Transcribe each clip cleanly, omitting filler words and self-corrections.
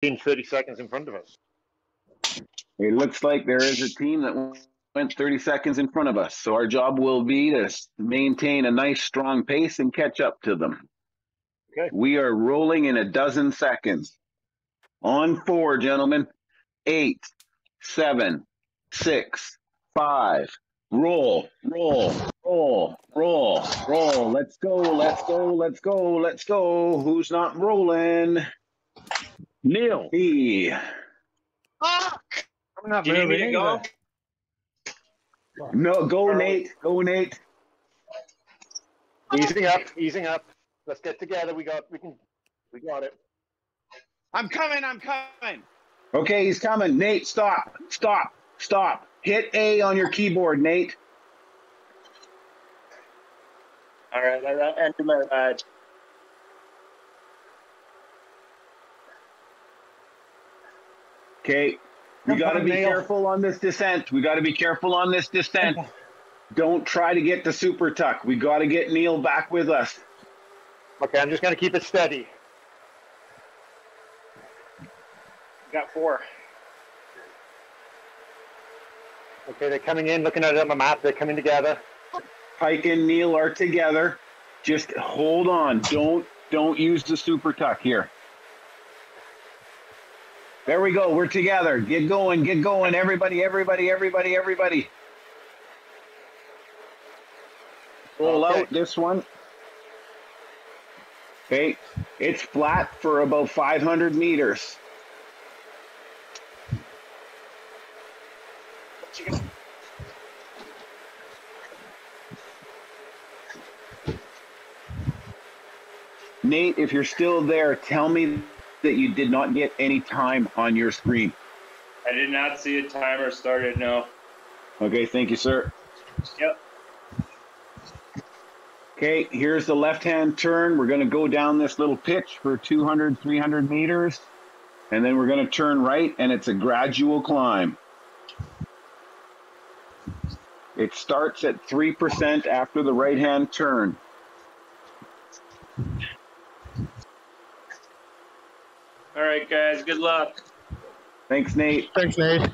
30 seconds in front of us. It looks like there is a team that went 30 seconds in front of us. So our job will be to maintain a nice strong pace and catch up to them. Okay. We are rolling in a dozen seconds. On 4, gentlemen. 8, 7, 6, 5. Roll, roll, roll, roll, roll. Let's go, let's go, let's go, let's go. Who's not rolling? Neil. Me. Fuck! I'm not Do you need me to moving go? either. No, go Nate. Go Nate. Easing up, easing up. Let's get together. We got it. I'm coming. Okay, he's coming. Nate, stop, stop, stop. Hit A on your keyboard, Nate. All right, I ended my ride. Okay, we got to be careful on this descent. We got to be careful on this descent. Don't try to get the super tuck. We got to get Neil back with us. Okay, I'm just gonna keep it steady. Got 4. Okay, they're coming in, looking at it on the map. They're coming together. Pike and Neil are together. Just hold on. Don't use the super tuck here. There we go. We're together. Get going. Get going. Everybody, everybody, everybody, everybody. Roll out this one. Okay. It's flat for about 500 meters. Nate, if you're still there, tell me that you did not get any time on your screen. I did not see a timer started, no. Okay, thank you, sir. Yep. Okay, here's the left-hand turn. We're going to go down this little pitch for 200, 300 meters, and then we're going to turn right, and it's a gradual climb. It starts at 3% after the right-hand turn. All right, guys, good luck. Thanks, Nate. Thanks, Nate.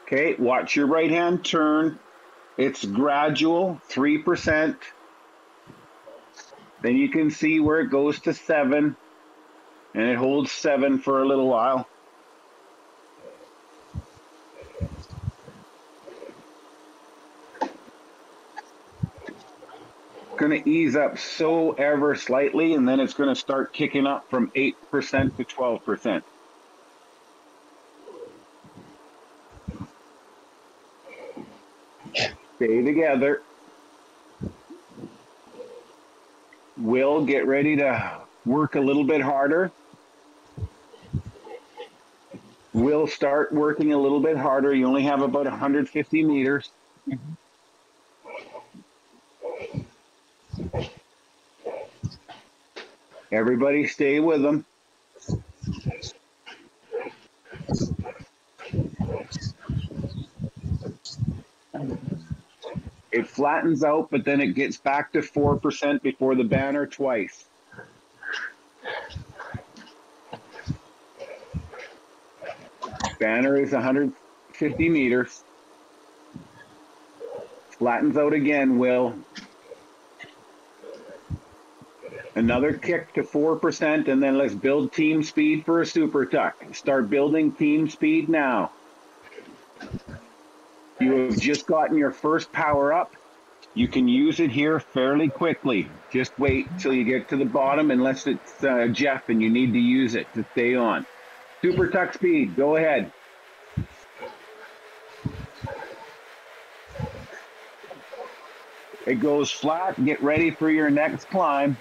Okay, watch your right-hand turn. It's gradual, 3%. Then you can see where it goes to 7, and it holds 7 for a little while. Going to ease up so ever slightly, and then it's going to start kicking up from 8% to 12%. Stay together. Will, get ready to work a little bit harder. Will, start working a little bit harder. You only have about 150 meters. Everybody stay with them. It flattens out, but then it gets back to 4% before the banner twice. Banner is 150 meters. Flattens out again, Will. Another kick to 4%, and then let's build team speed for a super tuck. Start building team speed now. You have just gotten your first power up. You can use it here fairly quickly. Just wait till you get to the bottom unless it's Jeff and you need to use it to stay on. Super tuck speed, go ahead. It goes flat, get ready for your next climb.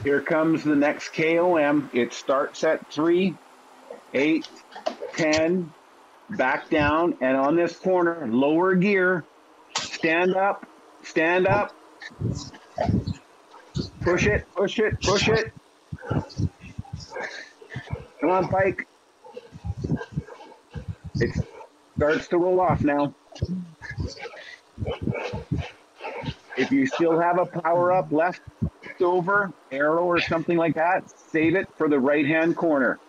Here comes the next KOM. It starts at 3, 8, 10, back down, and on this corner, lower gear, stand up, push it, push it, push it. Come on, Pike. It starts to roll off now. If you still have a power up left over, arrow or something like that, save it for the right-hand corner.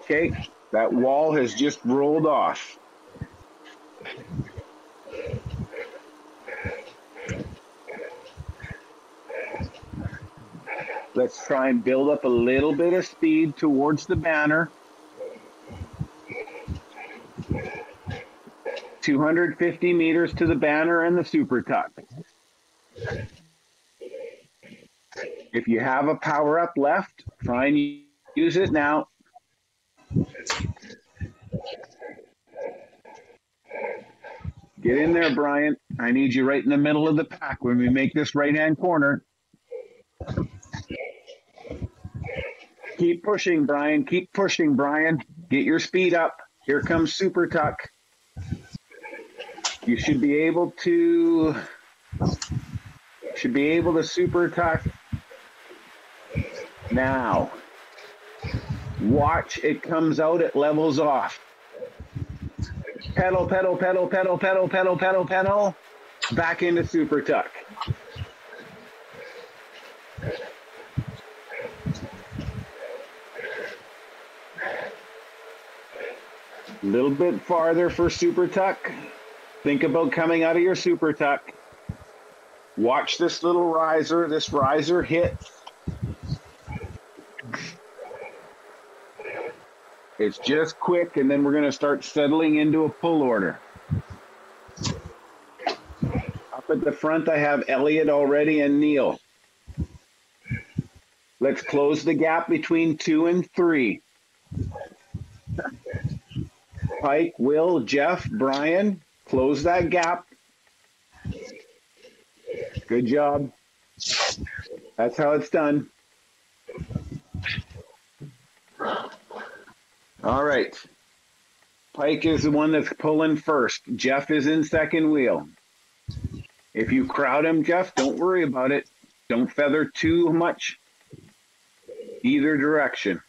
Okay, that wall has just rolled off. Let's try and build up a little bit of speed towards the banner. 250 meters to the banner and the super tuck. If you have a power up left, try and use it now. Get in there, Brian. I need you right in the middle of the pack when we make this right-hand corner. Keep pushing, Brian. Keep pushing, Brian. Get your speed up. Here comes super tuck. You should be able to super tuck now. Watch, it comes out, it levels off. Pedal, pedal, pedal, pedal, pedal, pedal, pedal, pedal. Back into super tuck. A little bit farther for super tuck. Think about coming out of your super tuck. Watch this little riser. This riser hits. It's just quick, and then we're going to start settling into a pull order. Up at the front, I have Elliot already and Neil. Let's close the gap between 2 and 3. Pike, Will, Jeff, Brian, close that gap. Good job. That's how it's done. All right. Pike is the one that's pulling first. Jeff is in second wheel. If you crowd him, Jeff, don't worry about it. Don't feather too much either direction.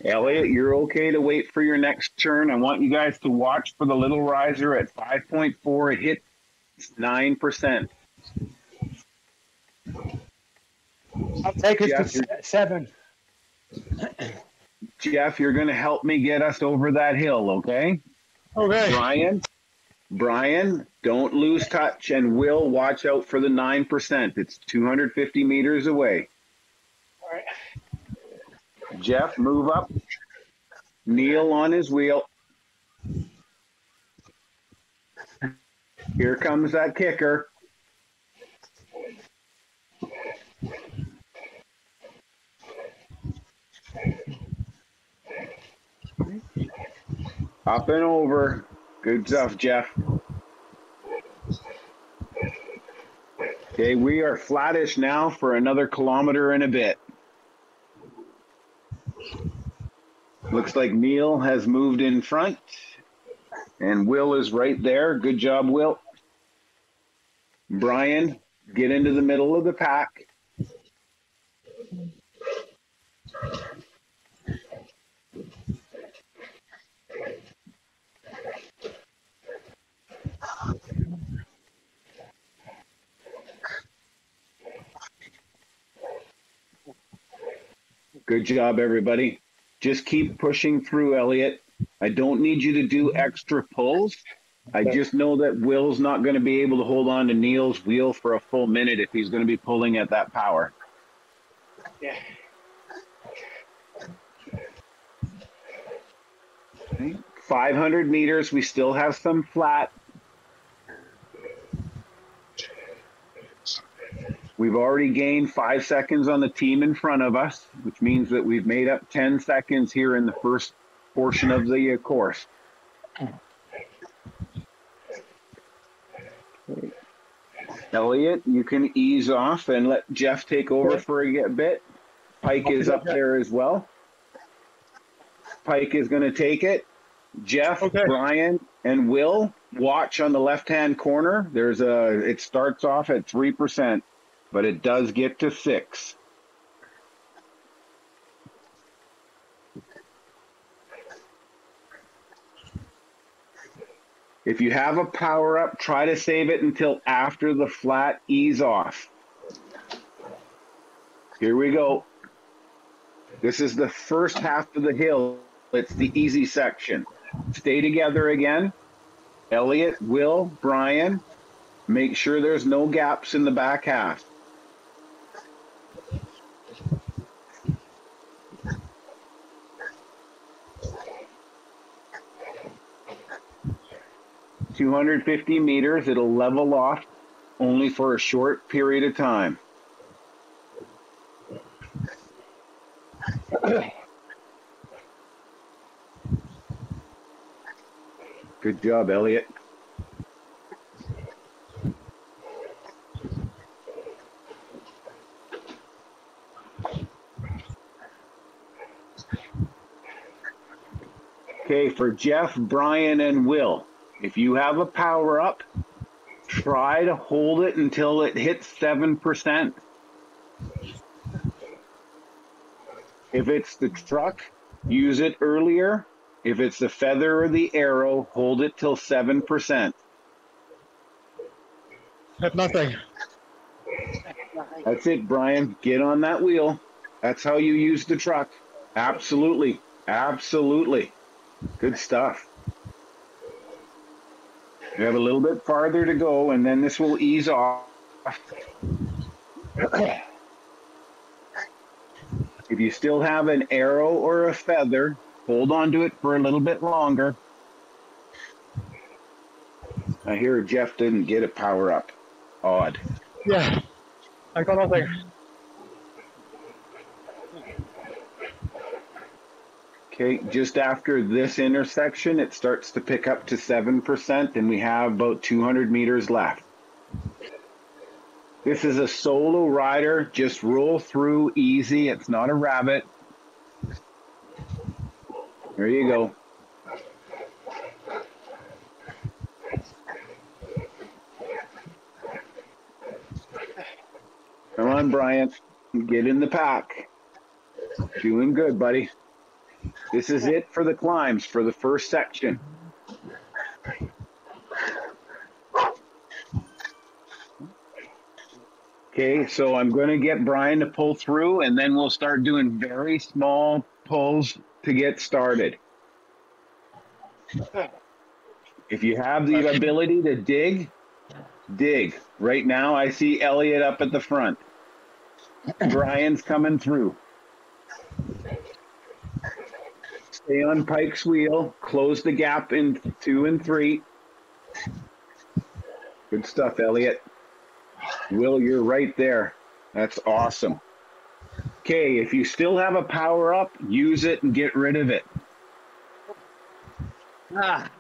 Elliot, you're okay to wait for your next turn. I want you guys to watch for the little riser at 5.4. It hit 9%. I'll take us Jeff, to 7. Jeff, you're going to help me get us over that hill, okay? Okay. Brian, don't lose touch, and Will, watch out for the 9%. It's 250 meters away. All right. Jeff, move up. Neil on his wheel. Here comes that kicker. Up and over. Good stuff, Jeff. Okay, we are flattish now for another kilometer and a bit. Looks like Neil has moved in front, and Will is right there. Good job, Will. Brian, get into the middle of the pack. Good job, everybody. Just keep pushing through, Elliot. I don't need you to do extra pulls. I just know that Will's not going to be able to hold on to Neil's wheel for a full minute if he's going to be pulling at that power. Yeah. Okay. 500 meters. We still have some flat. We've already gained 5 seconds on the team in front of us, which means that we've made up 10 seconds here in the first portion of the course. Okay. Elliot, you can ease off and let Jeff take over for a bit. Pike is up there as well. Pike is going to take it. Jeff, Brian, and Will, watch on the left-hand corner. It starts off at 3%. But it does get to 6. If you have a power up, try to save it until after the flat ease off. Here we go. This is the first half of the hill. It's the easy section. Stay together again. Elliot, Will, Brian, make sure there's no gaps in the back half. "250 meters, it'll level off only for a short period of time." Good job, Elliot. Okay, for Jeff, Brian, and Will, if you have a power up, try to hold it until it hits 7%. If it's the truck, use it earlier. If it's the feather or the arrow, hold it till 7%. Have nothing. That's it, Brian. Get on that wheel. That's how you use the truck. Absolutely. Absolutely. Good stuff. We have a little bit farther to go, and then this will ease off. If you still have an arrow or a feather, hold on to it for a little bit longer. I hear Jeff didn't get a power up. Odd. Yeah, I got nothing. Okay, just after this intersection, it starts to pick up to 7%, and we have about 200 meters left. This is a solo rider. Just roll through easy. It's not a rabbit. There you go. Come on, Brian. Get in the pack. Doing good, buddy. This is it for the climbs for the first section. Okay, so I'm going to get Brian to pull through, and then we'll start doing very small pulls to get started. If you have the ability to dig, dig. Right now, I see Elliot up at the front. Brian's coming through. Stay on Pike's wheel. Close the gap in 2 and 3. Good stuff, Elliot. Will, you're right there. That's awesome. Okay, if you still have a power up, use it and get rid of it. Ah.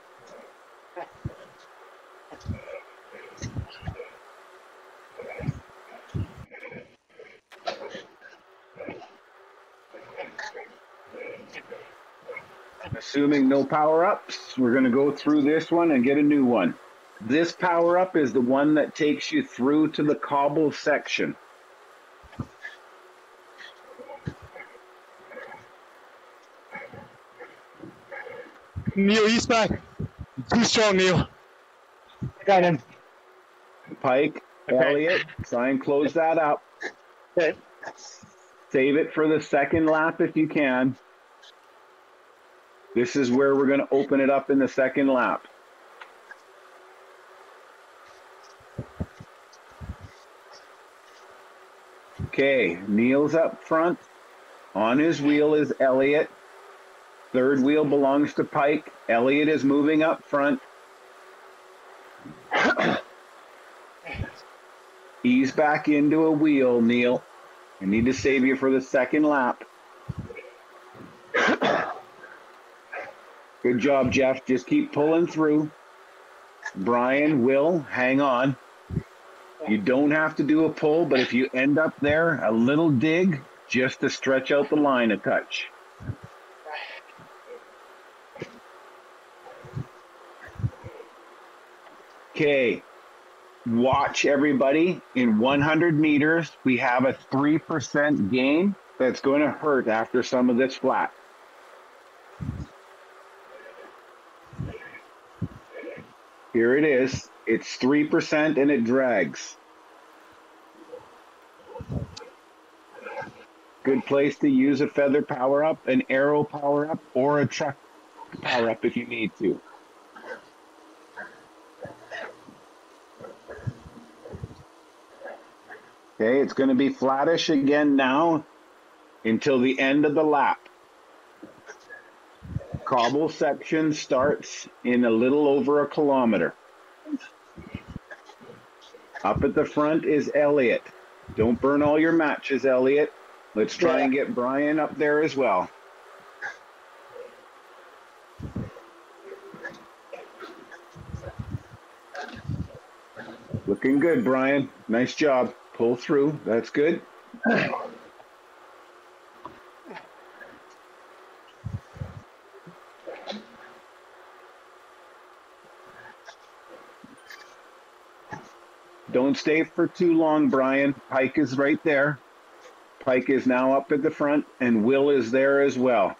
Assuming no power ups, we're going to go through this one and get a new one. This power up is the one that takes you through to the cobble section. Neil, he's back. Too strong, Neil. Got him. Pike, Okay. Elliot, try and close that up. Okay. Save it for the second lap if you can. This is where we're going to open it up in the second lap. Okay, Neil's up front. On his wheel is Elliot. Third wheel belongs to Pike. Elliot is moving up front. Ease back into a wheel, Neil. I need to save you for the second lap. Good job, Jeff. Just keep pulling through. Brian, Will, hang on. You don't have to do a pull, but if you end up there, a little dig just to stretch out the line a touch. Okay, watch everybody. In 100 meters, we have a 3% gain that's going to hurt after some of this flat. Here it is. It's 3% and it drags. Good place to use a feather power up, an arrow power up, or a truck power up if you need to. Okay, it's going to be flattish again now until the end of the lap. Cobble section starts in a little over a kilometer. Up at the front is Elliot. Don't burn all your matches, Elliot. Let's try and get Brian up there as well. Looking good, Brian. Nice job. Pull through. That's good. Don't stay for too long, Brian. Pike is right there. Pike is now up at the front, and Will is there as well.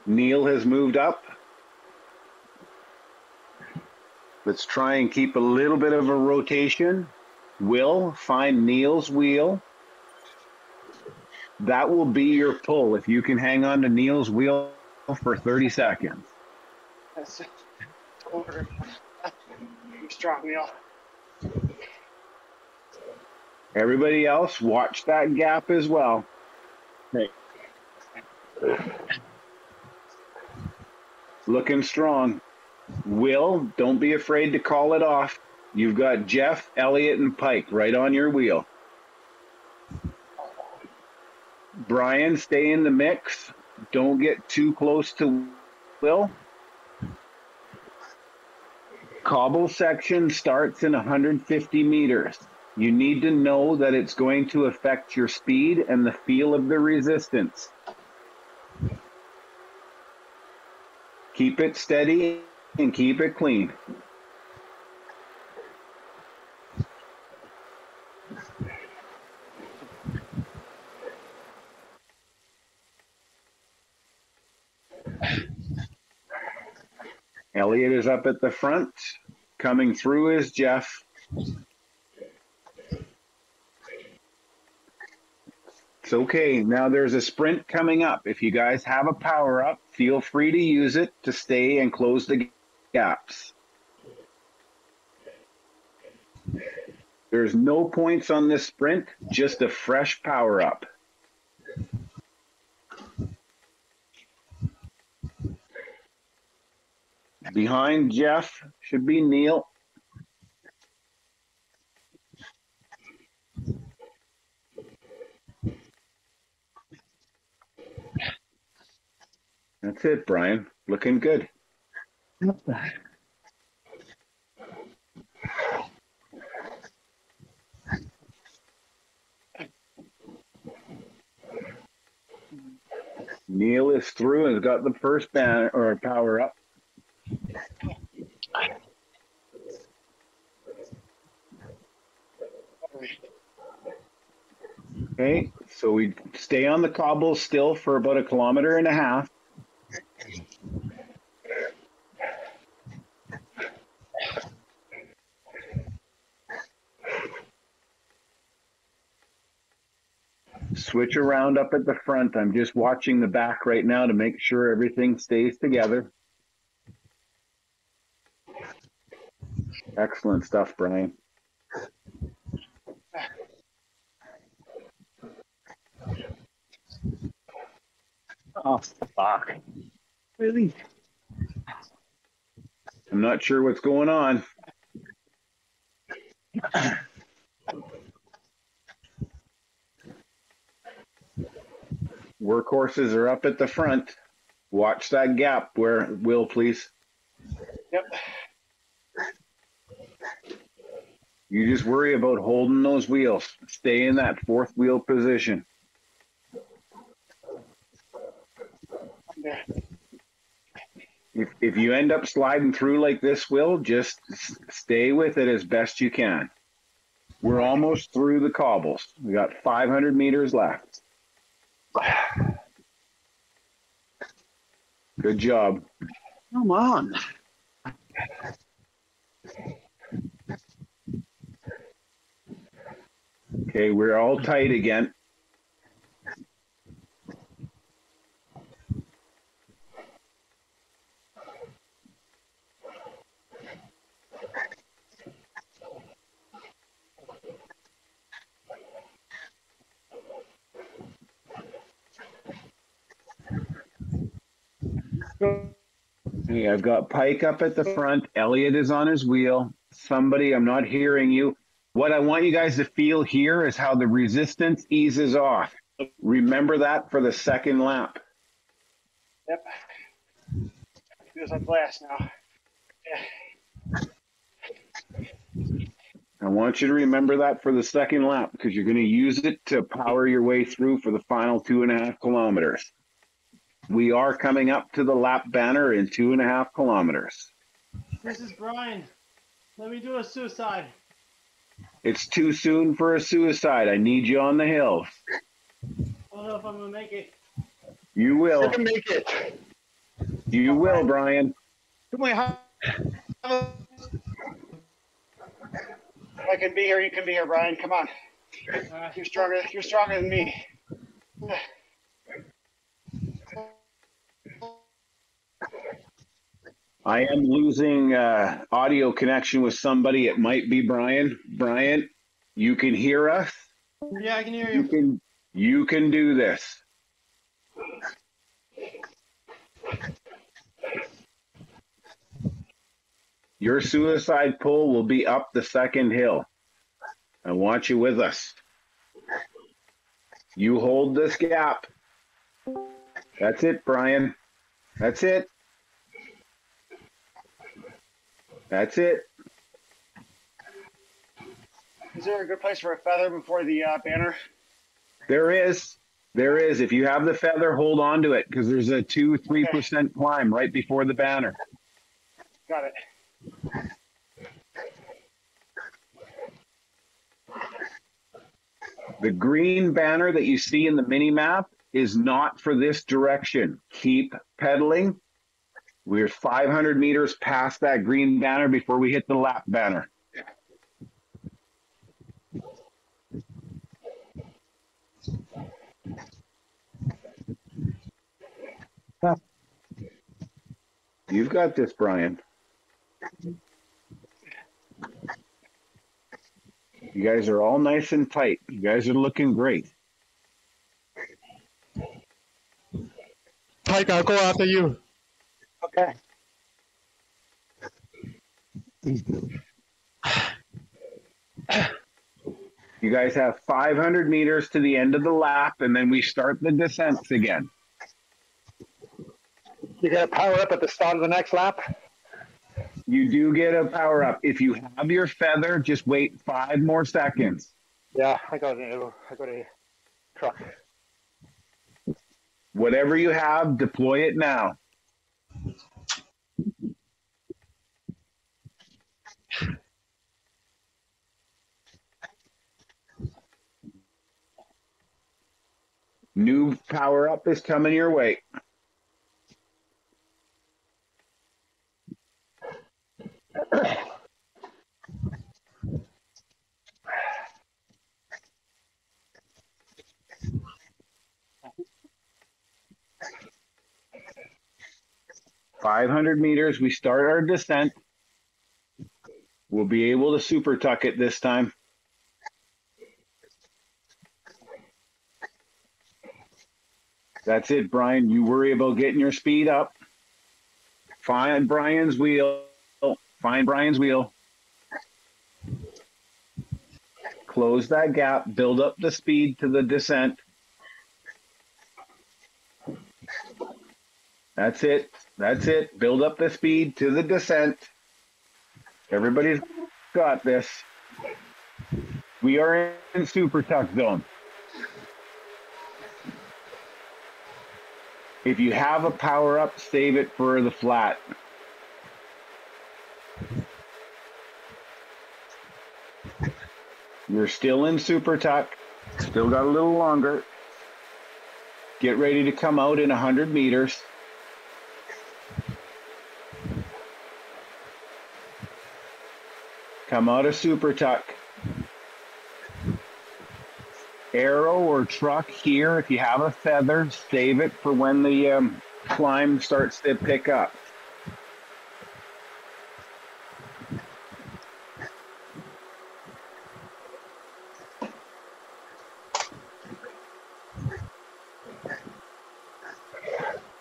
Neil has moved up. Let's try and keep a little bit of a rotation. Will, find Neil's wheel. That will be your pull if you can hang on to Neil's wheel for 30 seconds. That's over. You're strong, Neil. Everybody else, watch that gap as well. Okay. Looking strong. Will, don't be afraid to call it off. You've got Jeff, Elliot, and Pike right on your wheel. Brian, stay in the mix. Don't get too close to Will. Cobble section starts in 150 meters. You need to know that it's going to affect your speed and the feel of the resistance. Keep it steady and keep it clean. Elliot is up at the front. Coming through is Jeff. It's okay. Now there's a sprint coming up. If you guys have a power up, feel free to use it to stay and close the gaps. There's no points on this sprint, just a fresh power up. Behind Jeff should be Neil. That's it, Brian. Looking good. Neil is through and has got the first banner or power up. Okay, so we stay on the cobbles still for about 1.5 kilometers. Switch around up at the front. I'm just watching the back right now to make sure everything stays together. Excellent stuff, Brian. Oh, fuck. Really? I'm not sure what's going on. Workhorses are up at the front. Watch that gap where, Will, please. Yep. You just worry about holding those wheels. Stay in that fourth wheel position. There. If you end up sliding through like this, Will, just stay with it as best you can. We're almost through the cobbles. We got 500 meters left. Good job. Come on. Okay, we're all tight again. Okay, I've got Pike up at the front. Elliot is on his wheel. Somebody, I'm not hearing you. What I want you guys to feel here is how the resistance eases off. Remember that for the second lap. Yep. Feels like glass now. Yeah. I want you to remember that for the second lap because you're going to use it to power your way through for the final 2.5 kilometers. We are coming up to the lap banner in 2.5 kilometers. This is Brian. Let me do a suicide. It's too soon for a suicide. I need you on the hills. I don't know if I'm gonna make it. You will. You can make it. You will, Brian. Can we have I can be here. You can be here, Brian. Come on. All right. You're stronger. You're stronger than me. I am losing audio connection with somebody. It might be Brian. Brian, you can hear us. Yeah, I can hear you. You can do this. Your suicide pull will be up the second hill. I want you with us. You hold this gap. That's it, Brian. That's it. That's it. Is there a good place for a feather before the banner? There is. There is. If you have the feather, hold on to it because there's a 2-3% climb right before the banner. Got it. The green banner that you see in the mini map is not for this direction. Keep pedaling. We're 500 meters past that green banner before we hit the lap banner. You've got this, Brian. You guys are all nice and tight. You guys are looking great. Pike, I'll go after you. Okay. You guys have 500 meters to the end of the lap, and then we start the descents again. You got to power up at the start of the next lap. You do get a power up. If you have your feather, just wait 5 more seconds. Yeah, I got a truck. Whatever you have, deploy it now. New power up is coming your way. $500 meters. We start our descent. We'll be able to super tuck it this time. That's it, Brian. You worry about getting your speed up. Find Brian's wheel. Find Brian's wheel. Close that gap. Build up the speed to the descent. That's it. That's it. Build up the speed to the descent. Everybody's got this. We are in super tuck zone. If you have a power up, save it for the flat. You're still in super tuck. Still got a little longer. Get ready to come out in 100 meters. Come out of super tuck. Arrow or truck here. If you have a feather, save it for when the climb starts to pick up.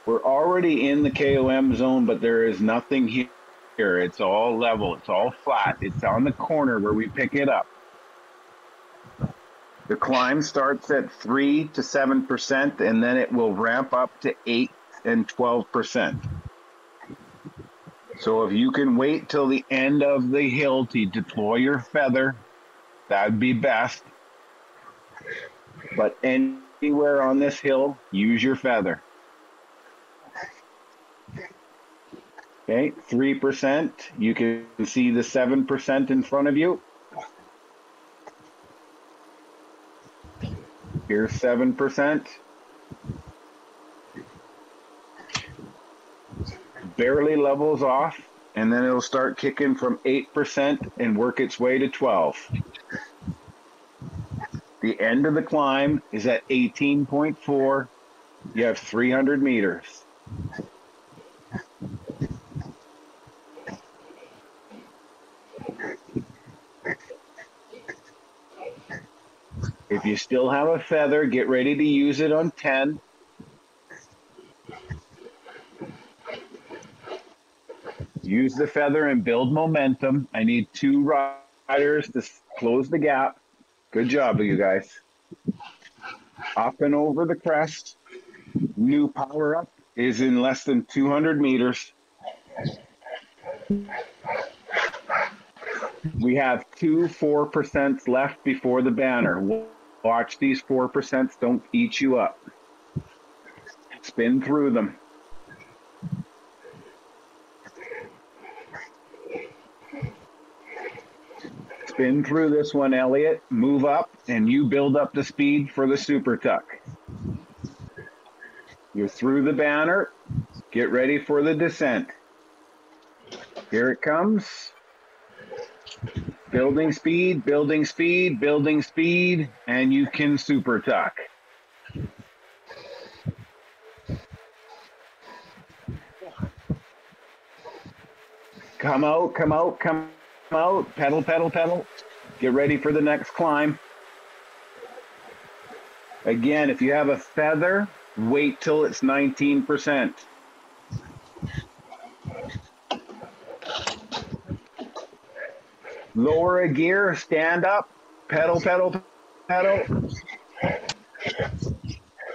We're already in the KOM zone, but there is nothing here. It's all level. It's all flat. It's on the corner where we pick it up. The climb starts at 3 to 7%, and then it will ramp up to 8 and 12%. So if you can wait till the end of the hill to deploy your feather, that'd be best. But anywhere on this hill, use your feather. Okay, 3%. You can see the 7% in front of you. Here's 7%. Barely levels off, and then it'll start kicking from 8% and work its way to 12. The end of the climb is at 18.4. You have 300 meters. If you still have a feather, get ready to use it on 10. Use the feather and build momentum. I need 2 riders to close the gap. Good job, you guys. Up and over the crest. New power up is in less than 200 meters. We have 2 4% left before the banner. Watch these 4%, don't eat you up. Spin through them. Spin through this one, Elliot. Move up, and you build up the speed for the super tuck. You're through the banner. Get ready for the descent. Here it comes. Building speed, building speed, building speed, and you can super tuck. Come out, come out, come out. Pedal, pedal, pedal. Get ready for the next climb. Again, if you have a feather, wait till it's 19%. Lower a gear, stand up, pedal, pedal, pedal.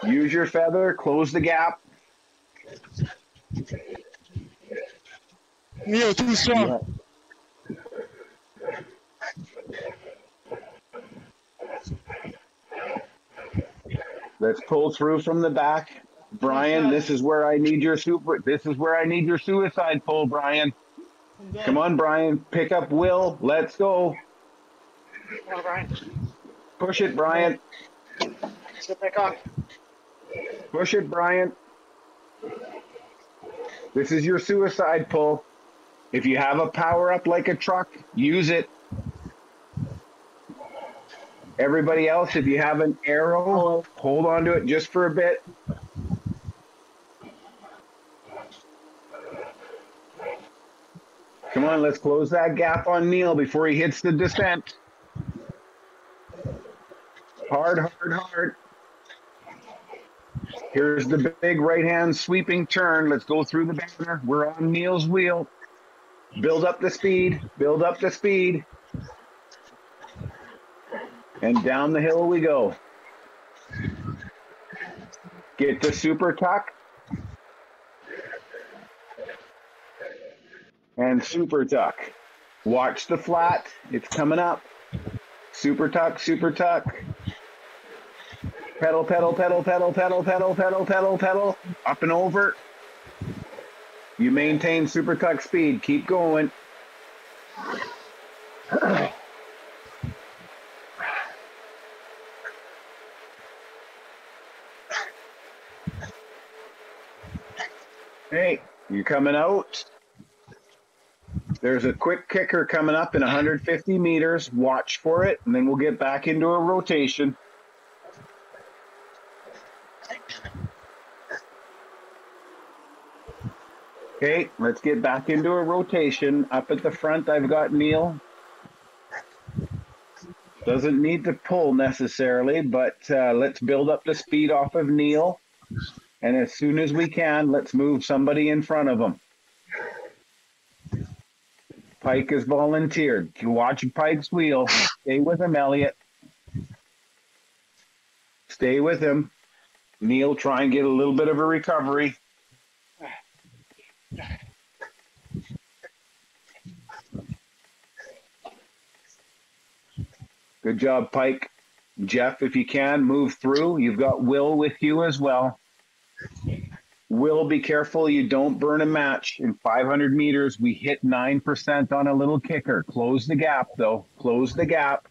Use your feather, close the gap. Neil, too strong. Let's pull through from the back. Brian, this is where I need your suicide pull, Brian. Come on, Brian. Pick up Will. Let's go. Come on, Brian. Push it, Brian. Sit back on. Push it, Brian. This is your suicide pull. If you have a power up like a truck, use it. Everybody else, if you have an arrow, hold on to it just for a bit. Come on, let's close that gap on Neil before he hits the descent. Hard, hard, hard. Here's the big right-hand sweeping turn. Let's go through the banner. We're on Neil's wheel. Build up the speed. Build up the speed. And down the hill we go. Get the super tuck. And super tuck. Watch the flat. It's coming up. Super tuck, super tuck. Pedal, pedal, pedal, pedal, pedal, pedal, pedal, pedal, pedal. Up and over. You maintain super tuck speed. Keep going. Hey, you coming out? There's a quick kicker coming up in 150 meters. Watch for it, and then we'll get back into a rotation. Okay, let's get back into a rotation. Up at the front, I've got Neil. Doesn't need to pull necessarily, but let's build up the speed off of Neil. And as soon as we can, let's move somebody in front of him. Pike has volunteered. You watch Pike's wheel. Stay with him, Elliot. Stay with him. Neil, try and get a little bit of a recovery. Good job, Pike. Jeff, if you can, move through. You've got Will with you as well. Will, be careful you don't burn a match. In 500 meters, we hit 9% on a little kicker. Close the gap, though. Close the gap.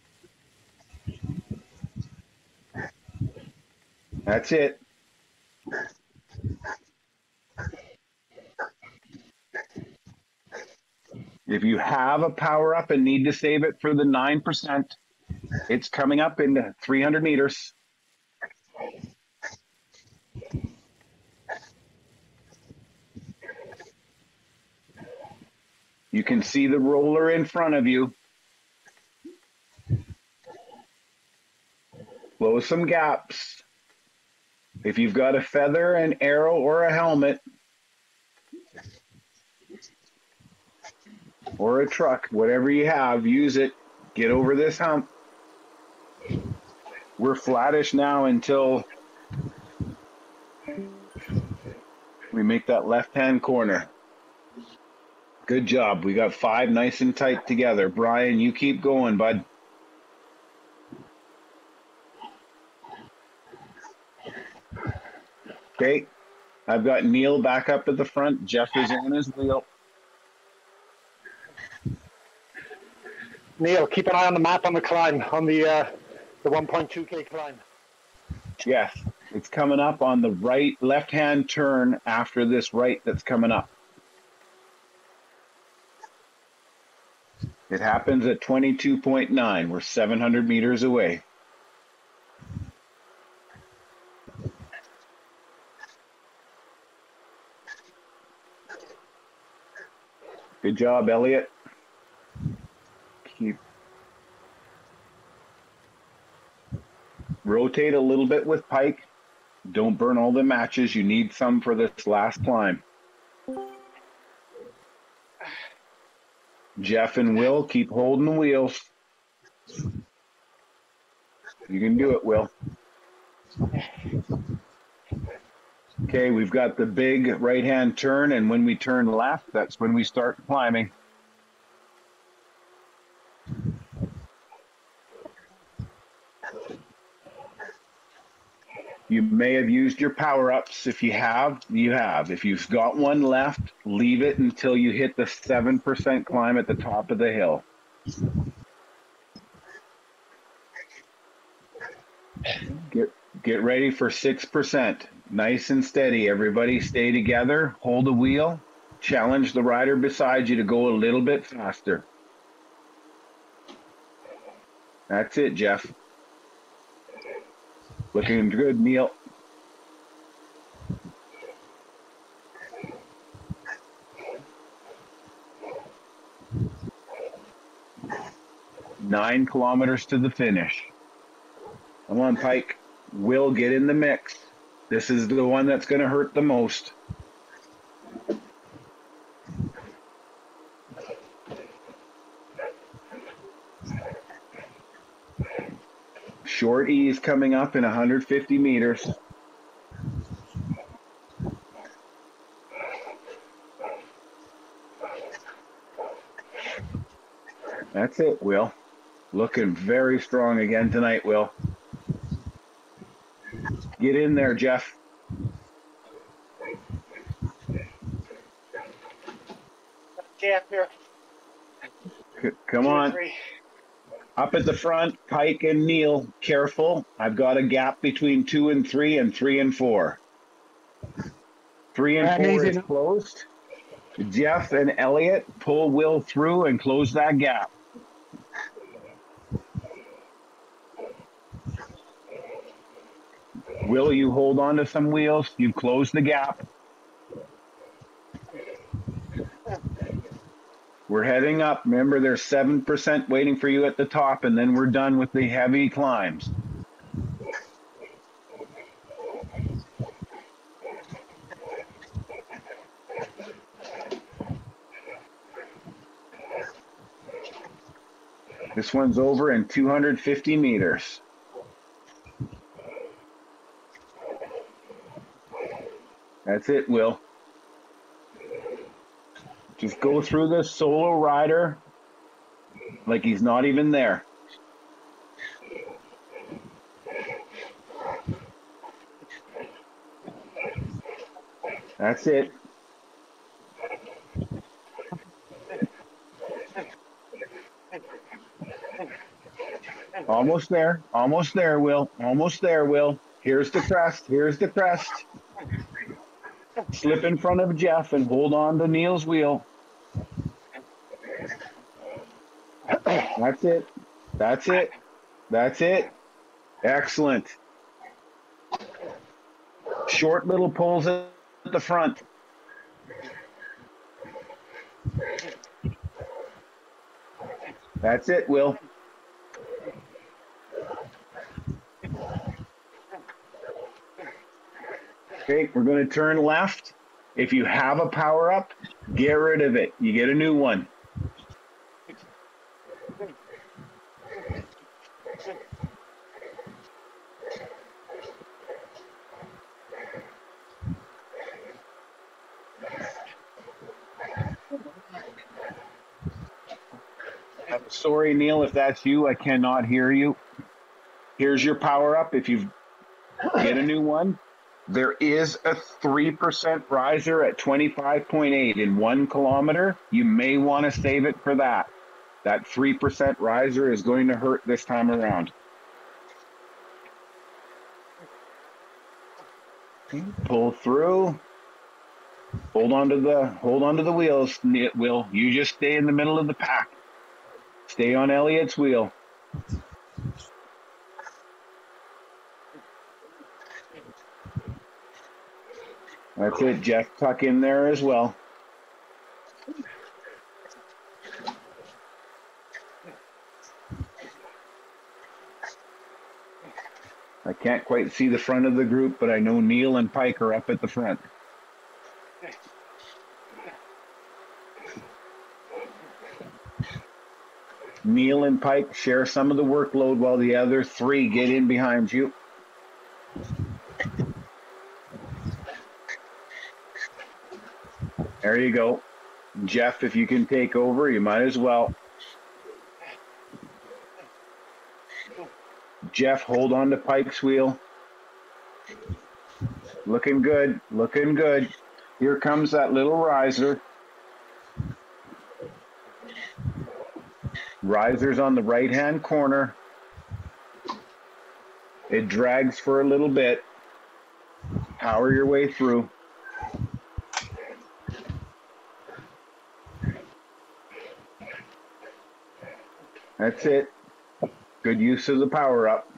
That's it. If you have a power up and need to save it for the 9%, it's coming up in 300 meters. You can see the roller in front of you. Close some gaps. If you've got a feather, an arrow, or a helmet, or a truck, whatever you have, use it. Get over this hump. We're flattish now until we make that left-hand corner. Good job. We got 5 nice and tight together. Brian, you keep going, bud. Okay. I've got Neil back up at the front. Jeff is on his wheel. Neil, keep an eye on the map on the climb, on the 1.2K climb. Yes, it's coming up on the right, left-hand turn after this right that's coming up. It happens at 22.9. We're 700 meters away. Good job, Elliot. Keep rotate a little bit with Pike. Don't burn all the matches. You need some for this last climb. Jeff and Will, keep holding the wheels. You can do it, Will. Okay, we've got the big right-hand turn, and when we turn left, that's when we start climbing. You may have used your power-ups. If you have, you have. If you've got one left, leave it until you hit the 7% climb at the top of the hill. Get ready for 6%. Nice and steady, everybody. Stay together. Hold the wheel. Challenge the rider beside you to go a little bit faster. That's it, Jeff. Looking good, Neil. Nine kilometers to the finish. Come on, Pike. Will get in the mix. This is the one that's going to hurt the most. Short ease coming up in 150 meters. That's it, Will. Looking very strong again tonight, Will. Get in there, Jeff. Jeff here. Come on. Up at the front, Pike and Neil, careful. I've got a gap between 2 and 3 and 3 and 4. 3 and 4 is closed. Jeff and Elliot, pull Will through and close that gap. Will, you hold on to some wheels. You close the gap. We're heading up. Remember, there's 7% waiting for you at the top, and then we're done with the heavy climbs. This one's over in 250 meters. That's it, Will. Just go through this solo rider like he's not even there. That's it. Almost there, Will. Almost there, Will. Here's the crest. Here's the crest. Slip in front of Jeff and hold on to Neil's wheel. That's it. That's it. That's it. Excellent. Short little pulls at the front. That's it, Will. Okay, we're going to turn left. If you have a power up, get rid of it. You get a new one. I'm sorry, Neil, if that's you, I cannot hear you. Here's your power up. If you get a new one, there is a 3% riser at 25.8 in 1 kilometer. You may want to save it for that. That 3% riser is going to hurt this time around. Pull through. Hold on to the wheels, Will. You just stay in the middle of the pack. Stay on Elliot's wheel. That's it, Jeff. Tuck in there as well. I can't quite see the front of the group, but I know Neil and Pike are up at the front. Neil and Pike share some of the workload while the other 3 get in behind you. There you go. Jeff, if you can take over, you might as well. Jeff, hold on to Pike's wheel. Looking good, looking good. Here comes that little riser. Riser's on the right-hand corner. It drags for a little bit. Power your way through. That's it. Good use of the power up.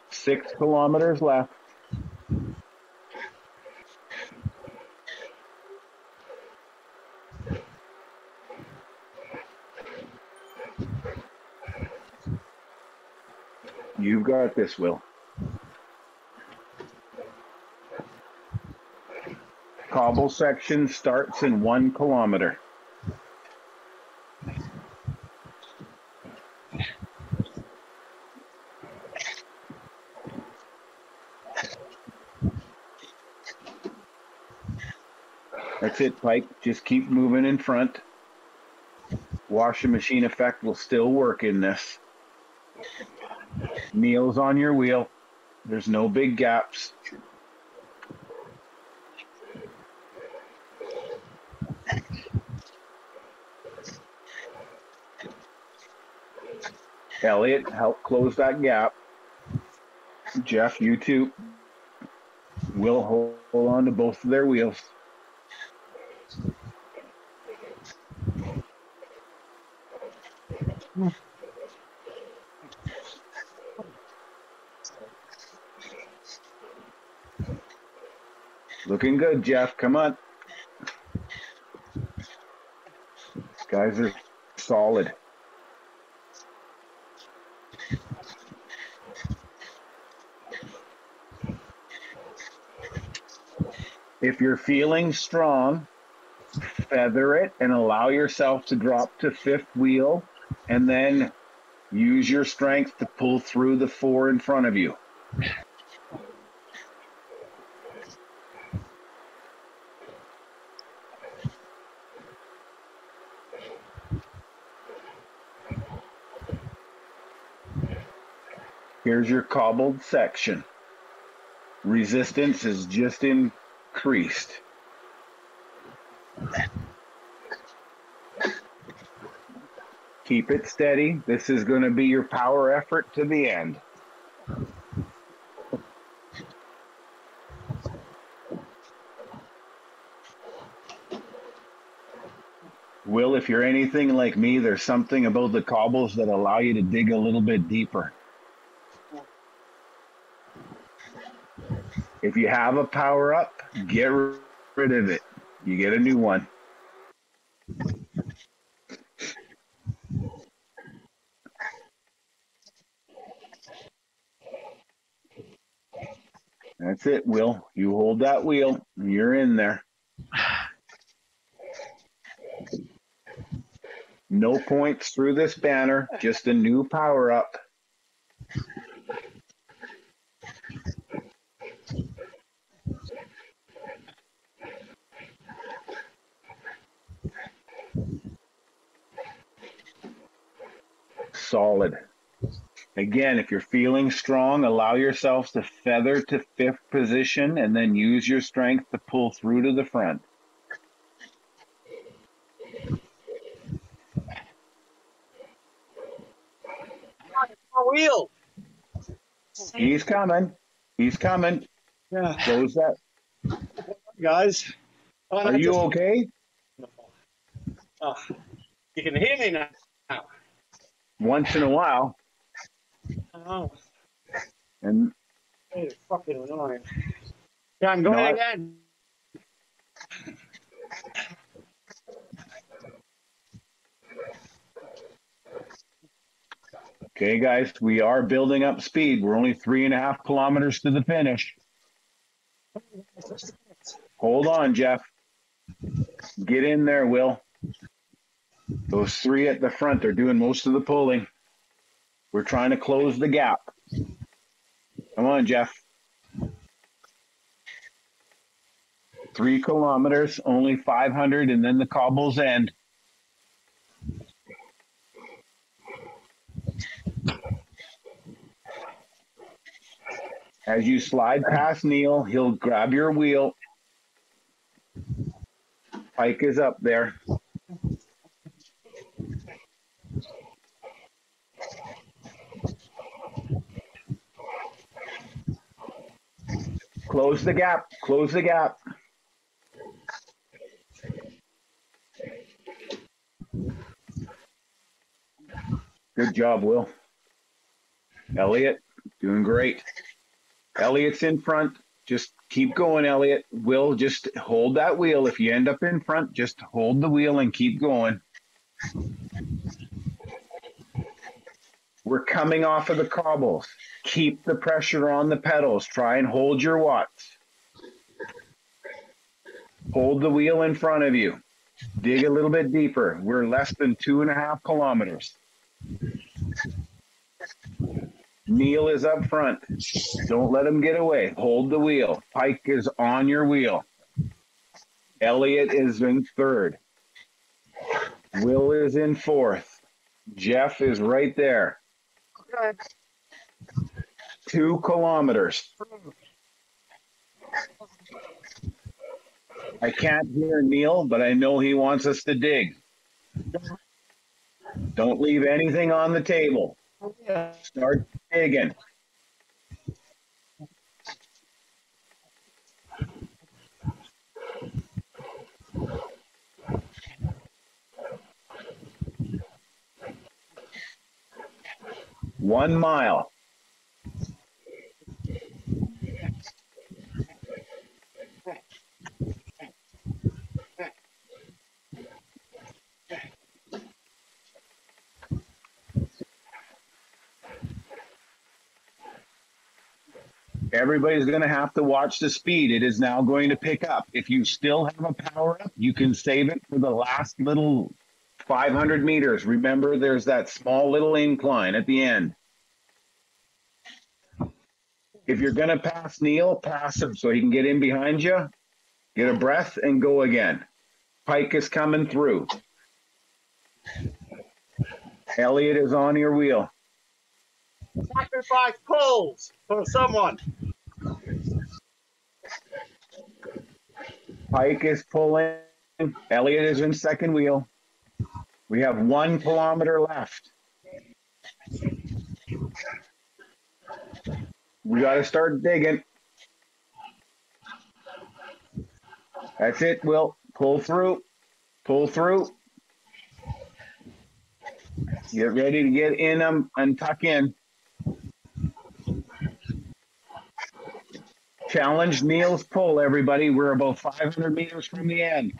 Six kilometers left. You've got this, Will. Cobble section starts in 1 kilometer. That's it, Pike. Just keep moving in front. Washing machine effect will still work in this. Neil's on your wheel. There's no big gaps. Elliot, help close that gap. Jeff, you too. Will hold on to both of their wheels. Looking good, Jeff. Come on. Guys are solid. If you're feeling strong, feather it and allow yourself to drop to fifth wheel, and then use your strength to pull through the four in front of you. Here's your cobbled section. Resistance is just increased. Keep it steady. This is going to be your power effort to the end. Will, if you're anything like me, there's something about the cobbles that allow you to dig a little bit deeper. If you have a power up, get rid of it. You get a new one. That's it, Will. You hold that wheel. You're in there. No points through this banner, just a new power up. Solid. Again, if you're feeling strong, allow yourself to feather to fifth position and then use your strength to pull through to the front. Wheel. He's coming. He's coming. Yeah, Close that. guys. Oh, Are you okay? Oh, you can hear me now. Once in a while. Oh, And it's fucking annoying. Yeah, I'm going again. okay, guys, we are building up speed. We're only 3.5 kilometers to the finish. Hold on, Jeff. Get in there, Will. Those three at the front are doing most of the pulling. We're trying to close the gap. Come on, Jeff. 3 kilometers, only 500, and then the cobbles end. As you slide past Neil, he'll grab your wheel. Pike is up there. Close the gap. Close the gap. Good job, Will. Elliot, doing great. Elliot's in front. Just keep going, Elliot. Will, just hold that wheel. If you end up in front, just hold the wheel and keep going. We're coming off of the cobbles. Keep the pressure on the pedals. Try and hold your watts. Hold the wheel in front of you. Dig a little bit deeper. We're less than 2.5 kilometers. Neil is up front. Don't let him get away. Hold the wheel. Pike is on your wheel. Elliot is in third. Will is in fourth. Jeff is right there. 2 kilometers. I can't hear Neil, but I know he wants us to dig. Don't leave anything on the table. Start digging. One mile. Everybody's going to have to watch the speed. It is now going to pick up. If you still have a power up, you can save it for the last little 500 meters. Remember, there's that small little incline at the end. If you're going to pass Neil, pass him so he can get in behind you. Get a breath and go again. Pike is coming through. Elliot is on your wheel. Sacrifice pulls for someone. Pike is pulling. Elliot is in second wheel. We have 1 kilometer left. We got to start digging. That's it, Will. Pull through. Pull through. Get ready to get in them and tuck in. Challenge Neil's pull, everybody. We're about 500 meters from the end.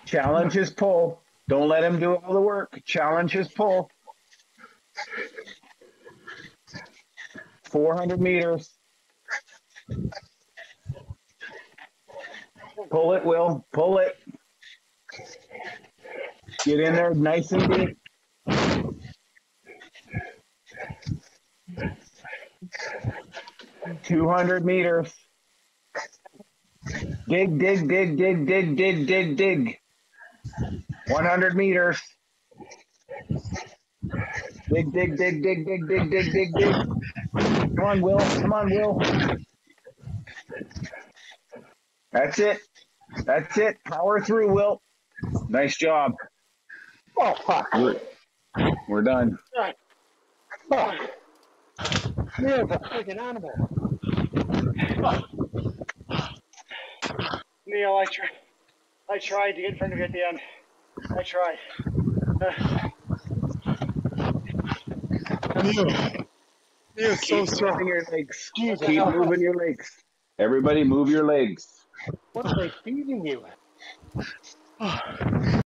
Challenge his pull. Don't let him do all the work. Challenge his pull. 400 meters. Pull it, Will. Pull it. Get in there nice and deep. $200 meters. Dig, dig, dig, dig, dig, dig, dig, dig. 100 meters. Dig, dig, dig, dig, dig, dig, dig, dig, dig. Come on, Will. Come on, Will. That's it. That's it. Power through, Will. Nice job. Oh, fuck. We're done. Oh. Neil's a freaking animal. Neil, I tried to get in front of you at the end. I tried. Neil's so strong. Moving your legs. Keep moving your legs. Everybody move your legs. What are they feeding you?